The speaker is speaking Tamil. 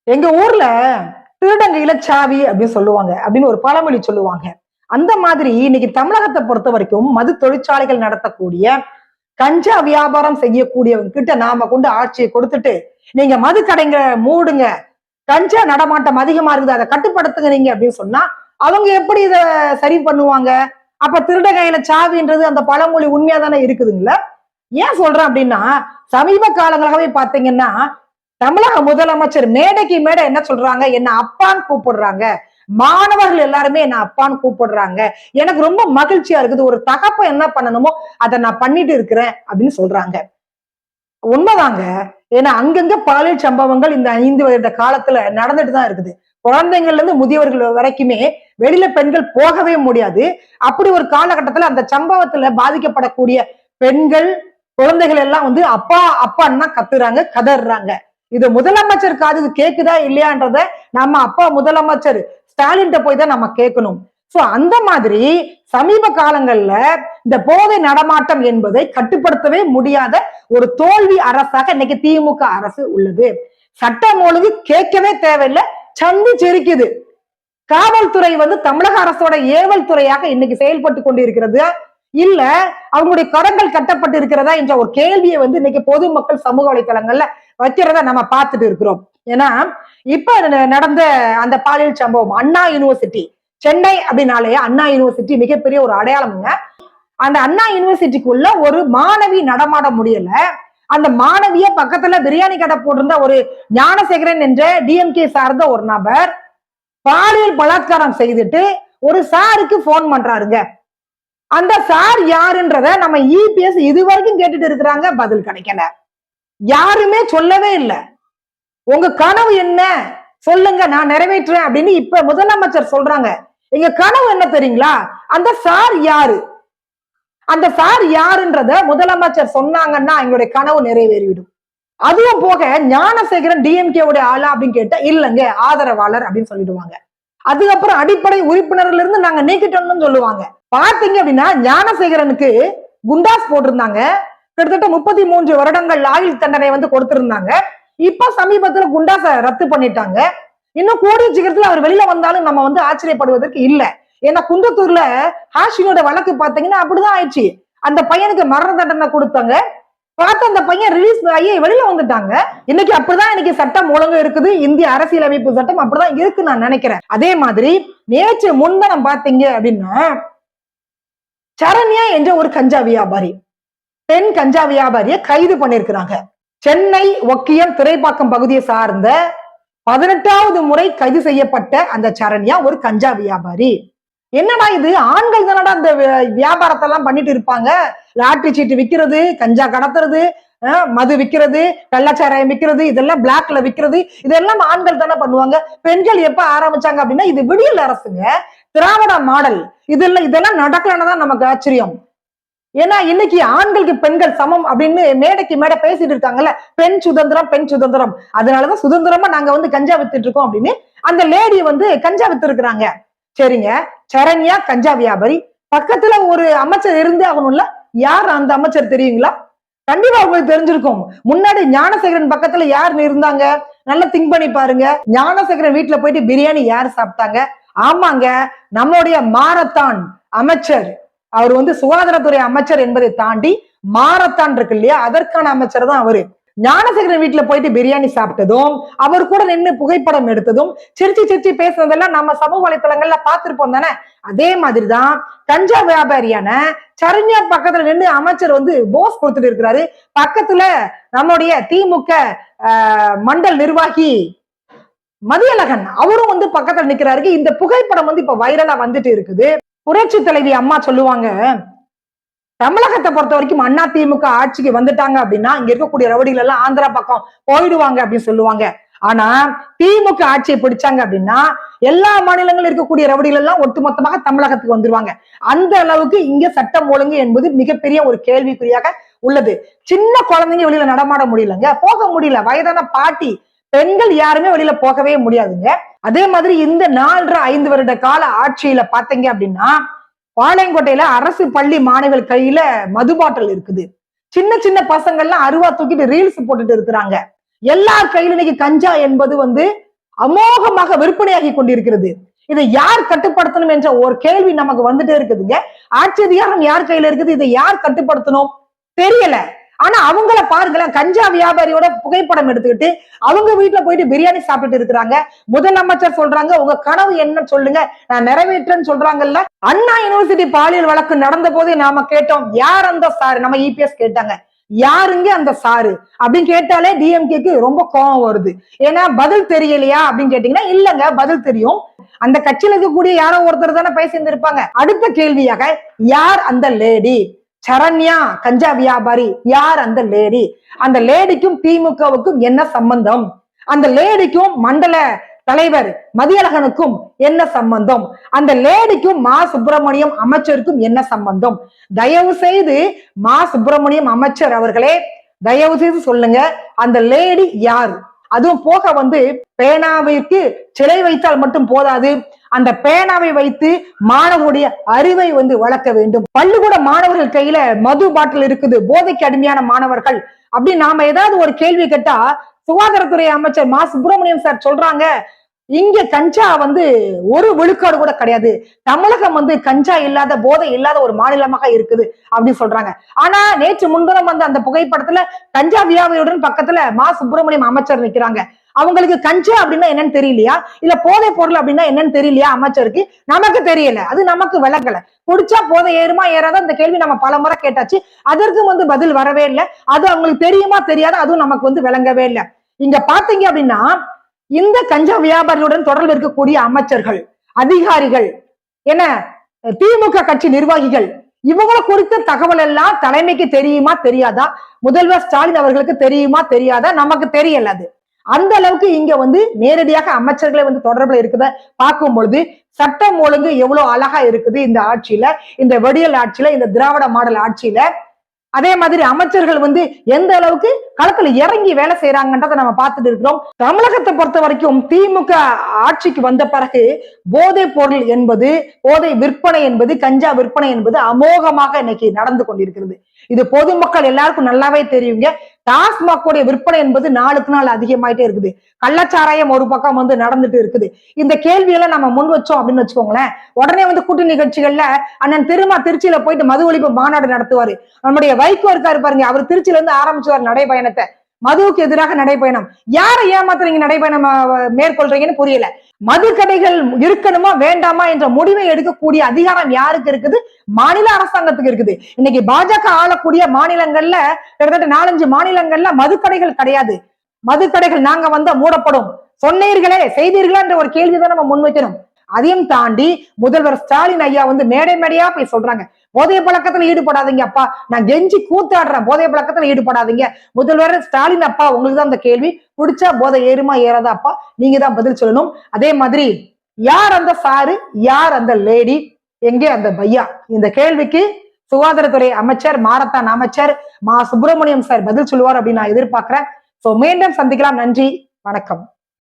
எங்க ஊர்ல திருடங்கையில சாவி அப்படின்னு சொல்லுவாங்க அப்படின்னு ஒரு பழமொழி சொல்லுவாங்க. அந்த மாதிரி இன்னைக்கு தமிழகத்தை பொறுத்த வரைக்கும் மது தொழிற்சாலைகள் நடத்தக்கூடிய கஞ்சா வியாபாரம் செய்யக்கூடியவங்க கிட்ட நாம கொண்டு ஆட்சியை கொடுத்துட்டு நீங்க மது கடைங்க மூடுங்க, கஞ்சா நடமாட்டம் அதிகமா இருக்குது அதை கட்டுப்படுத்துங்க நீங்க அப்படின்னு சொன்னா அவங்க எப்படி இத சரி பண்ணுவாங்க? அப்ப திருடங்கையில சாவின்றது அந்த பழமொழி உண்மையா தானே இருக்குதுங்களா? ஏன் சொல்றேன் அப்படின்னா, சமீப காலங்களாகவே பாத்தீங்கன்னா தமிழக முதலமைச்சர் மேடைக்கு மேடை என்ன சொல்றாங்க, என்ன அப்பான்னு கூப்பிடுறாங்க, மாணவர்கள் எல்லாருமே என்ன அப்பான்னு கூப்பிடுறாங்க, எனக்கு ரொம்ப மகிழ்ச்சியா இருக்குது, ஒரு தகப்ப என்ன பண்ணணுமோ அதை நான் பண்ணிட்டு இருக்கிறேன் அப்படின்னு சொல்றாங்க. உண்மைதாங்க. ஏன்னா அங்கங்க பாலியல் சம்பவங்கள் இந்த 5 வருட காலத்துல நடந்துட்டு தான் இருக்குது. குழந்தைங்கள்ல இருந்து முதியவர்கள் வரைக்குமே வெளியில பெண்கள் போகவே முடியாது. அப்படி ஒரு காலகட்டத்துல அந்த சம்பவத்துல பாதிக்கப்படக்கூடிய பெண்கள், குழந்தைகள் எல்லாம் வந்து அப்பா அப்பான்னு தான் கத்துறாங்க, கதறாங்க. இது முதலமைச்சர் காதுக்கு கேக்குதா இல்லையான்றத நம்ம அப்பா முதலமைச்சர் ஸ்டாலின் போய் தான் நம்ம கேட்கணும். சோ அந்த மாதிரி சமீப காலங்கள்ல இந்த போதை நடமாட்டம் என்பதை கட்டுப்படுத்தவே முடியாத ஒரு தோல்வி அரசாக இன்னைக்கு திமுக அரசு உள்ளது. சட்டம் ஒழுங்கு கேட்கவே தேவையில்லை, சந்தி செரிக்குது. காவல்துறை வந்து தமிழக அரசோட ஏவல் துறையாக இன்னைக்கு செயல்பட்டு கொண்டிருக்கிறது, இல்ல அவங்களுடைய கடன்கள் கட்டப்பட்டு இருக்கிறதா என்ற ஒரு கேள்வியை வந்து இன்னைக்கு பொதுமக்கள் சமூக வலைதளங்கள்ல வைக்கிறத நம்ம பார்த்துட்டு இருக்கிறோம். ஏன்னா இப்ப நடந்த அந்த பாலியல் சம்பவம் அண்ணா யூனிவர்சிட்டி, சென்னை அப்படின்னாலே அண்ணா யூனிவர்சிட்டி மிகப்பெரிய ஒரு அடையாளம்ங்க. அந்த அண்ணா யூனிவர்சிட்டிக்குள்ள ஒரு மாணவி நடமாட முடியல. அந்த மாணவிய பக்கத்துல பிரியாணி கடை போட்டிருந்த ஒரு ஞானசேகரன் என்ற டிஎம்கே சார்ந்த ஒரு நபர் பாலியல் பலாத்காரம் செய்துட்டு ஒரு சாருக்கு போன் பண்றாருங்க. அந்த சார் யாருன்றத நம்ம இபிஎஸ் இதுவரைக்கும் கேட்டுட்டு இருக்கிறாங்க, பதில் கிடைக்கல. யாருமே சொல்லவே இல்லை. உங்க கனவு என்ன சொல்லுங்க, நான் நிறைவேற்றுறேன் அப்படின்னு இப்ப முதலமைச்சர் சொல்றாங்க. எங்க கனவு என்ன தெரியுங்களா? அந்த சார் யாரு, அந்த சார் யாருன்றத முதலமைச்சர் சொன்னாங்கன்னா எங்களுடைய கனவு நிறைவேறிவிடும். அதுவும் போக ஞானசேகரன் டிஎம்கே உடைய ஆளா அப்படின்னு கேட்டா இல்லங்க ஆதரவாளர் அப்படின்னு சொல்லிடுவாங்க. அதுக்கப்புறம் அடிப்படை உறுப்பினர்ல இருந்து நாங்க நீக்கிட்டோம்னு சொல்லுவாங்க. பாத்தீங்க அப்படின்னா ஞானசேகரனுக்கு குண்டாஸ் போட்டிருந்தாங்க, கிட்டத்தட்ட 33 வருடங்கள் ஆயுள் தண்டனை வந்து கொடுத்திருந்தாங்க. இப்ப சமீபத்துல குண்டாச ரத்து பண்ணிட்டாங்க. இன்னும் கூடிய சீக்கிரத்துல அவர் வெளியில வந்தாலும் நம்ம வந்து ஆச்சரியப்படுவதற்கு இல்ல. ஏன்னா குன்றத்தூர்ல ஹாஷினோட வழக்கு பாத்தீங்கன்னா அப்படிதான் ஆயிடுச்சு. அந்த பையனுக்கு மரண தண்டனை கொடுத்தாங்க, பார்த்து அந்த பையன் ரிலீஸ் ஆகி வெளியில வந்துட்டாங்க. இன்னைக்கு அப்படிதான் இன்னைக்கு சட்டம் ஒழுங்கு இருக்குது, இந்திய அரசியலமைப்பு சட்டம் அப்படிதான் இருக்கு நான் நினைக்கிறேன். அதே மாதிரி நேற்று முன்தினம் பாத்தீங்க அப்படின்னா சரண்யா என்ற ஒரு கஞ்சா வியாபாரி, பெண் கஞ்சா வியாபாரிய கைது பண்ணிருக்கிறாங்க. சென்னை ஒக்கியம் துறைப்பாக்கம் பகுதியை சார்ந்த 18வது முறை கைது செய்யப்பட்ட அந்த சரண்யா ஒரு கஞ்சா வியாபாரி. என்னடா இது, ஆண்கள் தானடா அந்த வியாபாரத்தை எல்லாம் பண்ணிட்டு இருப்பாங்க, லாட்டரி சீட்டு விற்கிறது, கஞ்சா கடத்துறது, மது விற்கிறது, கள்ளச்சாராயம் விற்கிறது, இதெல்லாம் பிளாக்ல விற்கிறது, இதெல்லாம் ஆண்கள் தானே பண்ணுவாங்க. பெண்கள் எப்ப ஆரம்பிச்சாங்க அப்படின்னா இது விடியல் அரசுங்க, திராவிட மாடல். இதெல்லாம் நடக்கலன்னு நமக்கு ஆச்சரியம். ஏன்னா இன்னைக்கு ஆண்களுக்கு பெண்கள் சமம் அப்படின்னு மேடைக்கு மேடை பேசிட்டு இருக்காங்கல்ல, பெண் சுதந்திரம் பெண் சுதந்திரம், அதனாலதான் சுதந்திரமா நாங்க வந்து கஞ்சா வித்துட்டு இருக்கோம் அப்படின்னு அந்த லேடி வந்து கஞ்சா வித்து இருக்கிறாங்க. சரிங்க, சரண்யா கஞ்சா வியாபாரி, பக்கத்துல ஒரு அமைச்சர் இருந்து ஆகணும்ல, யார் அந்த அமைச்சர் தெரியுங்களா? கண்டிப்பா உங்களுக்கு தெரிஞ்சிருக்கும். முன்னாடி ஞானசேகரன் பக்கத்துல யார் இருந்தாங்க, நல்லா திங்க் பண்ணி பாருங்க. ஞானசேகரன் வீட்டுல போயிட்டு பிரியாணி யார் சாப்பிட்டாங்க? ஆமாங்க, நம்மளுடைய மாரத்தான் அமைச்சர். அவர் வந்து சுகாதாரத்துறை அமைச்சர் என்பதை தாண்டி மாரத்தான் இருக்கு இல்லையா, அதற்கான அமைச்சர் தான் அவரு. ஞானசேகரன் வீட்டுல போயிட்டு பிரியாணி சாப்பிட்டதும், அவர் கூட நின்று புகைப்படம் எடுத்ததும், சிரிச்சு சிரிச்சு பேசுனதெல்லாம் நம்ம சமூக வலைத்தளங்கள்ல பார்த்திருப்போம் தானே. அதே மாதிரிதான் கஞ்சா வியாபாரியான சரண்யா பக்கத்துல நின்று அமைச்சர் வந்து போஸ் கொடுத்துட்டு இருக்கிறாரு. பக்கத்துல நம்முடைய திமுக மண்டல் நிர்வாகி மதியழகன் அவரும் வந்து பக்கத்துல நிக்கிறாரு. இந்த புகைப்படம் வந்து இப்ப வைரலா வந்துட்டு இருக்குது. புரட்சி தலைவி அம்மா சொல்லுவாங்க, தமிழகத்தை பொறுத்த வரைக்கும் அண்ணா திமுக ஆட்சிக்கு வந்துட்டாங்க அப்படின்னா இங்க இருக்கக்கூடிய ரவுடிகள் எல்லாம் ஆந்திரா பக்கம் போயிடுவாங்க அப்படின்னு சொல்லுவாங்க. ஆனா திமுக ஆட்சியை பிடிச்சாங்க அப்படின்னா எல்லா மாநிலங்களும் இருக்கக்கூடிய ரவுடிகள் எல்லாம் ஒட்டுமொத்தமாக தமிழகத்துக்கு வந்துருவாங்க. அந்த அளவுக்கு இங்க சட்டம் ஒழுங்கு என்பது மிகப்பெரிய ஒரு கேள்விக்குறியாக உள்ளது. சின்ன குழந்தைங்க வெளியில நடமாட முடியலங்க, போக முடியல. வயதான பாட்டி பெண்கள் யாருமே வெளியில போகவே முடியாதுங்க. அதே மாதிரி இந்த 4.5 வருட கால ஆட்சியில பாத்தீங்க அப்படின்னா பாளையங்கோட்டையில அரசு பள்ளி மாணவர்கள் கையில மது பாட்டில் இருக்குது. சின்ன சின்ன பசங்கள்லாம் அருவா தூக்கிட்டு ரீல்ஸ் போட்டுட்டு இருக்கிறாங்க. எல்லார் கையில இன்னைக்கு கஞ்சா என்பது வந்து அமோகமாக விற்பனையாகி கொண்டிருக்கிறது. இதை யார் கட்டுப்படுத்தணும் என்ற ஒரு கேள்வி நமக்கு வந்துட்டே இருக்குதுங்க. ஆட்சி அதிகாரம் யார் கையில இருக்குது, இதை யார் கட்டுப்படுத்தணும் தெரியல. ஆனா அவங்கள பாருங்களேன், கஞ்சா வியாபாரியோட புகைப்படம் எடுத்துக்கிட்டு அவங்க வீட்டுல போயிட்டு பிரியாணி சாப்பிட்டுட்டு இருக்கிறாங்க. முதலமைச்சர் சொல்றாங்க உங்க கனவு என்ன சொல்லுங்க, நான் நிறைவேற்றேன்னு சொல்றாங்கல்ல. அண்ணா யூனிவர்சிட்டி பாலியல் வழக்கு நடந்த போதே நாம கேட்டோம், யார் அந்த சார், நம்ம இபிஎஸ் கேட்டாங்க, யாருங்க அந்த சாரு அப்படின்னு கேட்டாலே டிஎம்கேக்கு ரொம்ப கோபம் வருது. ஏன்னா பதில் தெரியலையா அப்படின்னு கேட்டீங்கன்னா, இல்லங்க பதில் தெரியும், அந்த கட்சியில இருக்கக்கூடிய யாரோ ஒருத்தர் தானே பேசியிருந்திருப்பாங்க. அடுத்த கேள்வியாக, யார் அந்த லேடி சரண்யா கஞ்சா வியாபாரி, யார் அந்த லேடி, அந்த லேடிக்கும் திமுகவுக்கும் என்ன சம்பந்தம், அந்த லேடிக்கும் மண்டல தலைவர் மதியழகனுக்கும் என்ன சம்பந்தம், அந்த லேடிக்கும் மா சுப்பிரமணியம் அமைச்சருக்கும் என்ன சம்பந்தம்? தயவு செய்து மா சுப்பிரமணியம் அமைச்சர் அவர்களே தயவு செய்து சொல்லுங்க, அந்த லேடி யார்? அதுவும் போக பேனாவிற்கு சிலை வைத்தால் மட்டும் போதாது, அந்த பேனாவை வைத்து மாணவருடைய அறிவை வளர்க்க வேண்டும். பள்ளிக்கூட மாணவர்கள் கையில மது பாட்டில் இருக்குது, போதைக்கு அடிமையான மாணவர்கள் அப்படின்னு நாம ஏதாவது ஒரு கேள்வி கேட்டா, சுகாதாரத்துறை அமைச்சர் மா சுப்பிரமணியம் சார் சொல்றாங்க, இங்க கஞ்சா ஒரு விழுக்காடு கூட கிடையாது, தமிழகம் கஞ்சா இல்லாத போதை இல்லாத ஒரு மாநிலமாக இருக்குது அப்படின்னு சொல்றாங்க. ஆனா நேற்று முன்தினம் அந்த புகைப்படத்துல கஞ்சா வியாபாரியுடன் பக்கத்துல மா சுப்பிரமணியம் அமைச்சர் நிக்கிறாங்க. அவங்களுக்கு கஞ்சா அப்படின்னா என்னன்னு தெரியலையா, இல்ல போதை பொருள் அப்படின்னா என்னன்னு தெரியலையா அமைச்சருக்கு? நமக்கு தெரியல, அது நமக்கு விளக்கல. குடிச்சா போதை ஏறுமா ஏறாத இந்த கேள்வி நம்ம பல முறை கேட்டாச்சு, அதற்கு பதில் வரவே இல்லை. அது அவங்களுக்கு தெரியுமா தெரியாத, அதுவும் நமக்கு விளங்கவே இல்லை. இங்க பாத்தீங்க அப்படின்னா, இந்த கஞ்சா வியாபாரியுடன் தொடர்பு இருக்கக்கூடிய அமைச்சர்கள், அதிகாரிகள், என்ன திமுக கட்சி நிர்வாகிகள், இவங்களை குறித்த தகவல் எல்லாம் தலைமைக்கு தெரியுமா தெரியாதா, முதல்வர் ஸ்டாலின் அவர்களுக்கு தெரியுமா தெரியாதா, நமக்கு தெரியல. அது அந்த அளவுக்கு இங்க நேரடியாக அமைச்சர்களை தொடர்புல இருக்குத பார்க்கும் பொழுது சட்டம் ஒழுங்கு எவ்வளவு அழகா இருக்குது இந்த ஆட்சியில, இந்த வெடியல் ஆட்சியில, இந்த திராவிட மாடல் ஆட்சியில. அதே மாதிரி அமைச்சர்கள் எந்த அளவுக்கு களத்துல இறங்கி வேலை செய்யறாங்கன்றதை நம்ம பார்த்துட்டு இருக்கிறோம். தமிழகத்தை பொறுத்த வரைக்கும் திமுக ஆட்சிக்கு வந்த பிறகு போதை பொருள் என்பது, போதை விற்பனை என்பது, கஞ்சா விற்பனை என்பது அமோகமாக இன்னைக்கு நடந்து கொண்டிருக்கிறது. இது பொதுமக்கள் எல்லாருக்கும் நல்லாவே தெரியுங்க. டாஸ்மாக் விற்பனை என்பது நாளுக்கு நாள் அதிகமாயிட்டே இருக்குது. கள்ளச்சாராயம் ஒரு பக்கம் நடந்துட்டு இருக்குது. இந்த கேள்வியெல்லாம் நம்ம முன் வச்சோம் அப்படின்னு வச்சுக்கோங்களேன், உடனே கூட்டு நிகழ்ச்சிகள்ல அண்ணன் திருச்சியில போயிட்டு மது ஒழிப்பு மாநாடு நடத்துவாரு. நம்முடைய வைகோ இருக்காரு பாருங்க, அவர் திருச்சியில இருந்து ஆரம்பிச்சுவார் நடைபயணத்தை, மதுவுக்கு எதிராக நடைபயணம். யாரை ஏமாத்துறீங்க நடைபயணம் மேற்கொள்றீங்கன்னு புரியல. மது கடைகள் இருக்கணுமா வேண்டாமா என்ற முடிவை எடுக்கக்கூடிய அதிகாரம் யாருக்கு இருக்குது? மாநில அரசாங்கத்துக்கு இருக்குது. இன்னைக்கு பாஜக ஆளக்கூடிய மாநிலங்கள்ல கிட்டத்தட்ட 4-5 மாநிலங்கள்ல மதுக்கடைகள் கிடையாது. மதுக்கடைகள் நாங்க மூடப்படும் சொன்னீர்களே, செய்தீர்களா என்ற ஒரு கேள்விதான் நம்ம முன்வைக்கணும். அதையும் தாண்டி முதல்வர் ஸ்டாலின் ஐயா மேடை மேடையா போய் சொல்றாங்க, போதைய பழக்கத்துல ஈடுபடாதீங்க அப்பா, நான் கெஞ்சி கூத்தாடுறேன், போதைய பழக்கத்துல ஈடுபடாதீங்க. முதல்வர் ஸ்டாலின் அப்பா, உங்களுக்கு தான் அந்த கேள்வி, குடிச்சா போதை ஏறுமா ஏறாதா அப்பா, நீங்க தான் பதில் சொல்லணும். அதே மாதிரி யார் அந்த சாரு, யார் அந்த லேடி, எங்கே அந்த பையா? இந்த கேள்விக்கு சுகாதாரத்துறை அமைச்சர், மாரத்தான் அமைச்சர் மா சுப்பிரமணியம் சார் பதில் சொல்லுவார் அப்படின்னு நான் எதிர்பார்க்கிறேன். சோ மீண்டும் சந்திக்கலாம். நன்றி, வணக்கம்.